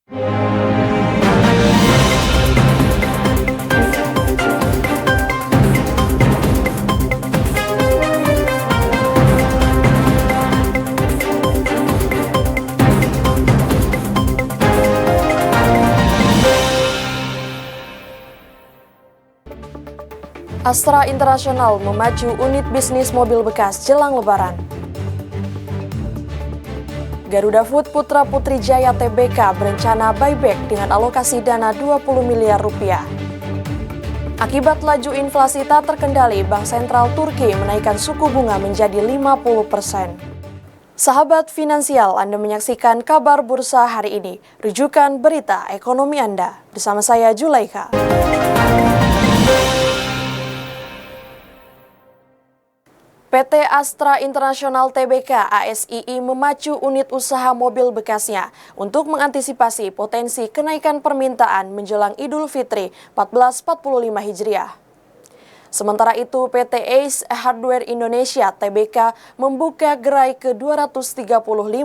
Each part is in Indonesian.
Astra International memacu unit bisnis mobil bekas jelang Lebaran. Garuda Food Putra Putri Jaya Tbk berencana buyback dengan alokasi dana 20 miliar rupiah. Akibat laju inflasi tak terkendali, Bank Sentral Turki menaikkan suku bunga menjadi 50%. Sahabat finansial, Anda menyaksikan kabar bursa hari ini. Rujukan berita ekonomi Anda. Bersama saya Julaika. PT Astra International Tbk (ASII) memacu unit usaha mobil bekasnya untuk mengantisipasi potensi kenaikan permintaan menjelang Idul Fitri 1445 Hijriah. Sementara itu, PT Ace Hardware Indonesia (Tbk) membuka gerai ke-235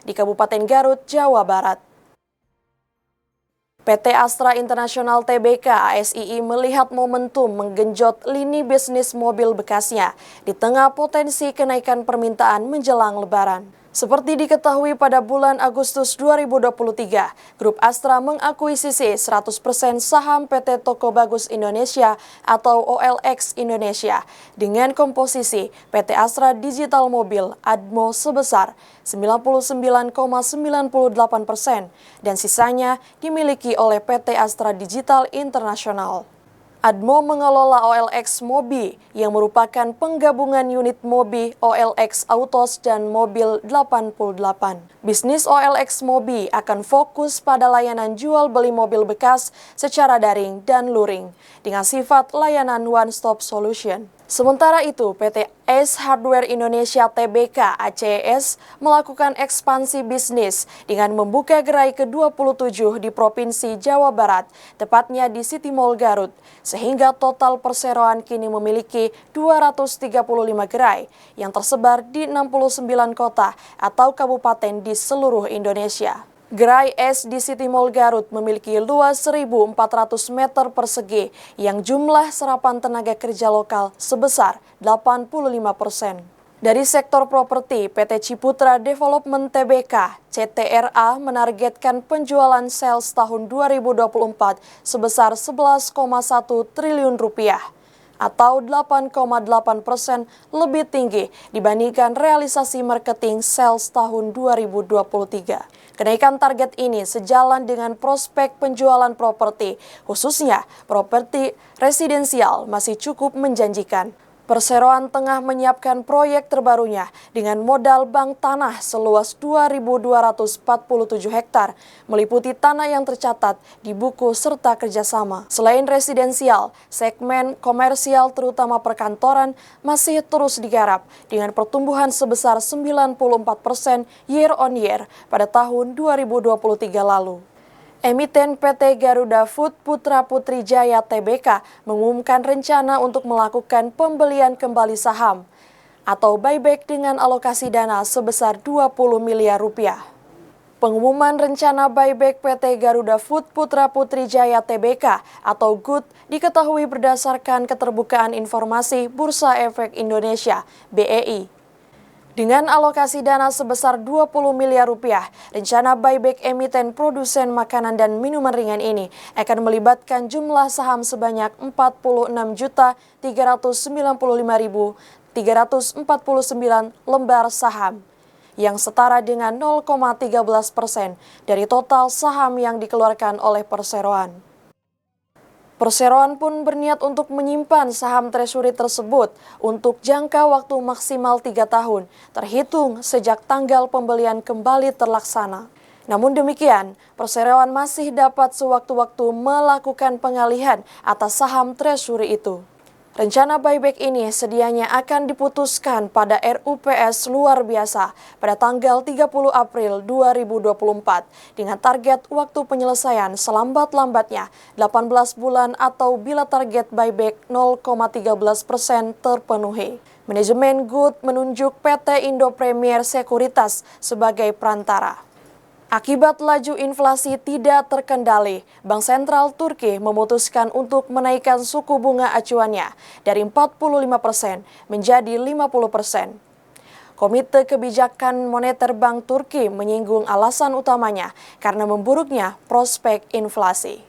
di Kabupaten Garut, Jawa Barat. PT Astra International Tbk (ASII) melihat momentum menggenjot lini bisnis mobil bekasnya di tengah potensi kenaikan permintaan menjelang Lebaran. Seperti diketahui pada bulan Agustus 2023, Grup Astra mengakuisisi 100% saham PT Toko Bagus Indonesia atau OLX Indonesia dengan komposisi PT Astra Digital Mobil (ADMO) sebesar 99,98% dan sisanya dimiliki oleh PT Astra Digital International. ADMO mengelola OLX Mobi yang merupakan penggabungan unit Mobi, OLX Autos, dan Mobil 88. Bisnis OLX Mobi akan fokus pada layanan jual beli mobil bekas secara daring dan luring dengan sifat layanan one-stop solution. Sementara itu, PT Ace Hardware Indonesia Tbk (ACS) melakukan ekspansi bisnis dengan membuka gerai ke-27 di Provinsi Jawa Barat, tepatnya di City Mall Garut, sehingga total perseroan kini memiliki 235 gerai yang tersebar di 69 kota atau kabupaten di seluruh Indonesia. Gerai S di City Mall Garut memiliki luas 1.400 meter persegi yang jumlah serapan tenaga kerja lokal sebesar 85%. Dari sektor properti, PT Ciputra Development Tbk (CTRA) menargetkan penjualan sales tahun 2024 sebesar 11,1 triliun rupiah atau 8,8% lebih tinggi dibandingkan realisasi marketing sales tahun 2023. Kenaikan target ini sejalan dengan prospek penjualan properti, khususnya properti residensial masih cukup menjanjikan. Perseroan tengah menyiapkan proyek terbarunya dengan modal bank tanah seluas 2.247 hektar, meliputi tanah yang tercatat di buku serta kerjasama. Selain residensial, segmen komersial terutama perkantoran masih terus digarap dengan pertumbuhan sebesar 94% year on year pada tahun 2023 lalu. Emiten PT Garuda Food Putra Putri Jaya Tbk mengumumkan rencana untuk melakukan pembelian kembali saham atau buyback dengan alokasi dana sebesar 20 miliar rupiah. Pengumuman rencana buyback PT Garuda Food Putra Putri Jaya Tbk atau GUT diketahui berdasarkan keterbukaan informasi Bursa Efek Indonesia (BEI). Dengan alokasi dana sebesar 20 miliar rupiah, rencana buyback emiten produsen makanan dan minuman ringan ini akan melibatkan jumlah saham sebanyak 46.395.349 lembar saham, yang setara dengan 0,13% dari total saham yang dikeluarkan oleh perseroan. Perseroan pun berniat untuk menyimpan saham treasury tersebut untuk jangka waktu maksimal 3 tahun, terhitung sejak tanggal pembelian kembali terlaksana. Namun demikian, perseroan masih dapat sewaktu-waktu melakukan pengalihan atas saham treasury itu. Rencana buyback ini sedianya akan diputuskan pada RUPS luar biasa pada tanggal 30 April 2024 dengan target waktu penyelesaian selambat-lambatnya 18 bulan atau bila target buyback 0,13% terpenuhi. Manajemen GUT menunjuk PT Indo Premier Sekuritas sebagai perantara. Akibat laju inflasi tidak terkendali, Bank Sentral Turki memutuskan untuk menaikkan suku bunga acuannya dari 45% menjadi 50%. Komite Kebijakan Moneter Bank Turki menyinggung alasan utamanya karena memburuknya prospek inflasi.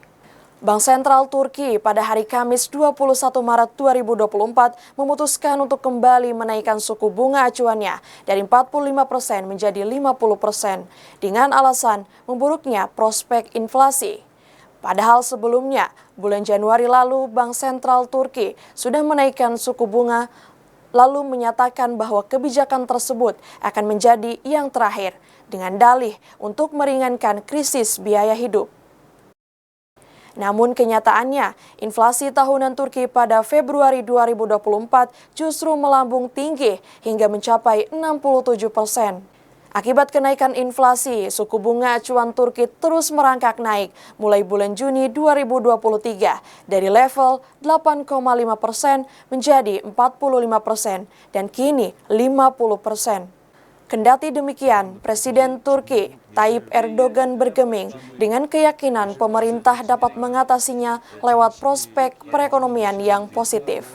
Bank Sentral Turki pada hari Kamis 21 Maret 2024 memutuskan untuk kembali menaikkan suku bunga acuannya dari 45% menjadi 50% dengan alasan memburuknya prospek inflasi. Padahal sebelumnya, bulan Januari lalu Bank Sentral Turki sudah menaikkan suku bunga lalu menyatakan bahwa kebijakan tersebut akan menjadi yang terakhir dengan dalih untuk meringankan krisis biaya hidup. Namun kenyataannya, inflasi tahunan Turki pada Februari 2024 justru melambung tinggi hingga mencapai 67%. Akibat kenaikan inflasi, suku bunga acuan Turki terus merangkak naik mulai bulan Juni 2023 dari level 8,5% menjadi 45% dan kini 50%. Kendati demikian, Presiden Turki Tayyip Erdogan bergeming dengan keyakinan pemerintah dapat mengatasinya lewat prospek perekonomian yang positif.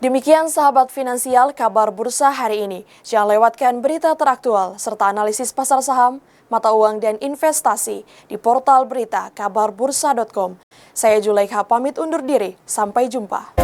Demikian sahabat finansial kabar bursa hari ini. Jangan lewatkan berita teraktual serta analisis pasar saham, mata uang dan investasi di portal berita kabarbursa.com. Saya Zulaikha pamit undur diri, sampai jumpa.